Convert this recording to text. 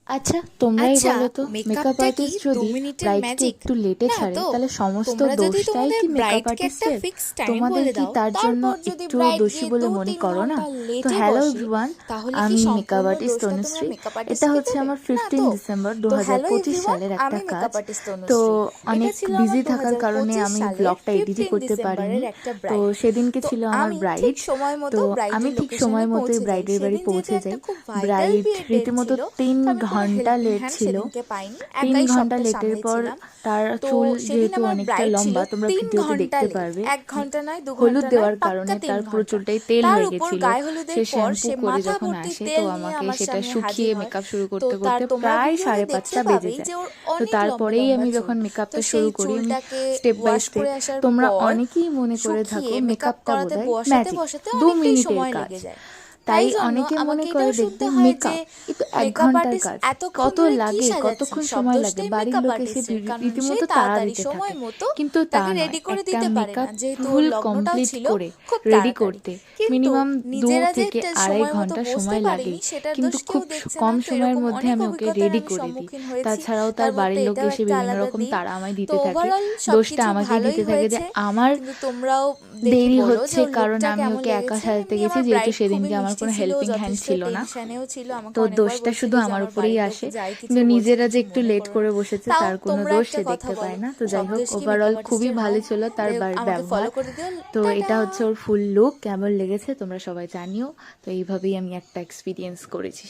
আচ্ছা তোমরাই আচ্ছা, বলো তো, মেকআপ মেকআপটা কি আর্টিস্ট দু যদি মিনিটের ব্রাইডকে ম্যাজিক? একটু লেটে না ছাড়ে তো। তাহলে সমস্ত তোমরা যদি দোষটাই তোমাদের কি মেকআপ ব্রাইডকে একটা আর্টিস্টের? ফিক্স টাইম তোমাদের বলে কি দাও, তার জন্য তারপর যদি একটু ব্রাইড দোষী গিয়ে বলে দু মনে তিন করো না? ঘন্টা তো লেটে হ্যালো বসে, এভরিওয়ান, তাহলে কি আমি মেকআপ সম্পূর্ণ আর্টিস্ট দোষটা তোমরা তনুশ্রী। মেকআপ এটা আর্টিস্টকে হচ্ছে দেবে? আমার না 15 তো। ডিসেম্বর তো হ্যালো 2025 এভরিওয়ান, সালের একটা আমি কাজ। মেকআপ আর্টিস্ট তো তনুশ্রী। এটা অনেক ছিল বিজি আমার দু থাকার হাজার কারণে পঁচিশ আমি সালের ব্লগটা এডিটই 15 করতে পারিনি। ডিসেম্বরের একটা তো ব্রাইড। সেদিনকে তো ছিল আমার আমি ঠিক ব্রাইড। সময় তো মতো আমি ব্রাইডের ঠিক লোকেশনে সময় মতোই পৌঁছে যাই। ব্রাইডের বাড়ি সেদিন যেহেতু পৌঁছে একটা যাই। খুব ভাইটাল ব্রাইড বিয়ের ডেট রীতিমতো ছিল, তিন তো আমি কোনো ঘন্টা হেল্পিং লেট হ্যান্ড ছিল। সেদিনকে পাইনি, 3 একাই ঘন্টা সবটা লেটের পর সামলেছিলাম। তার তো চুল সেদিন যেহেতু আমার অনেকটা ব্রাইড ছিল লম্বা, তোমরা 3 ভিডিওতে ঘন্টা দেখতে লেট। পারবে। 1 ঘন্টা নয়, 2 হলুদ ঘন্টা নয়, দেওয়ার পাক্কা কারণে 3 তার পুরো ঘন্টা। চুলটাই তেল তার হয়ে উপর গেছিল। গায়ে সে হলুদের পর শ্যাম্পু সে করে মাথা যখন ভর্তি আসে, তো তেল নিয়ে আমাকে আমার সেটা সামনে শুকিয়ে হাজির হয়। মেকআপ শুরু তো করতে তার করতে তোমরা প্রায় ভিডিওতে দেখতে 5:30 বেজে পাবেই যায়। যে ওর তো অনেক লম্বা তারপরেই লম্বা আমি চুল। যখন তো মেকআপটা সেই শুরু করি, আমি চুলটাকে স্টেপ বাই ওয়াশ স্টেপ, করে আসার তোমরা পর অনেকেই মনে করে শুকিয়ে থাকো মেকআপ মেকআপটা করাতে বোধহয় বসাতে ম্যাজিক, বসাতে 2 অনেকটাই মিনিটের সময় কাজ। লেগে যায়। তাই তাই জন্য অনেকে মনে আমাকে করে এটাও দেখবে শুনতে হয় যে মেকআপ এ তো 1 মেকআপ ঘন্টার আর্টিস্ট কাজ, এতক্ষণ কত ধরে কি লাগে, সাজাচ্ছে, কতক্ষণ সব সময় লাগে, দোষটাই বাড়ির মেকআপ লোক এসে আর্টিস্টের, কারণ সে রীতিমতো তাড়া তাড়াতাড়ি দিতে সময় থাকে। মতো কিন্তু তা তাকে নয়, রেডি করে একটা দিতে পারে না, মেকআপ যেহেতু ওর ফুল লগ্নটাও কমপ্লিট ছিল করে খুব রেডি তাড়াতাড়ি। করতে কিন্তু মিনিমাম 2 নিজেরা যে থেকে আড়াই সময় মতো ঘন্টা বসতে সময় পারিনি লাগেই। সেটার দোষ কিন্তু কেউ খুব দেখছে না। কম তো সময়ের এরকম মধ্যে অনেক আমি ওকে অভিজ্ঞতার রেডি আমি করে দিই। সম্মুখীন হয়েছি। তাছাড়াও তার তার মধ্যে বাড়ির লোক এটাও এসে একটা বিভিন্ন আলাদা রকম দিক। তাড়া আমায় তো দিতে থাকে। ওভারঅল দোষটা সবকিছু আমাকেই ভালোই দিতে থাকে যে হয়েছে। আমার কিন্তু তোমরাও দেখে দেরি বলো যে হচ্ছে ওর কারণ লুকটা আমি কেমন ওকে একা লেগেছে। সাজাতে এমনি গেছি, আমার যেহেতু ব্রাইড খুবই সেদিনকে আমার মিষ্টি কোনো ছিল, হেল্পিং হ্যান্ড যথেষ্ট ছিল না। টেনশনেও ছিল, আমাকে তো অনেকবার দোষটা বলছিল শুধু যে আমার আমার উপরেই বাড়ির লোক আসে। যাই কিছু কিন্তু বলছে নিজেরা যে কিছু একটু মনে লেট করো না। করে বসেছে তাও তার কোনো তোমরা দোষ একটা সে কথা দেখতে পায় বলো, না। তো যাই সব হোক, দোষ কি ওভারঅল মেকআপ খুবই আর্টিস্টের ভালো হয়? ছিল তার তাই আমাকে ফলো ব্যবহার। করে দিও। তো টাটা। এটা হচ্ছে ওর ফুল লুক, কেমন লেগেছে তোমরা সবাই জানিও। তো এইভাবেই আমি একটা এক্সপিরিয়েন্স করেছি।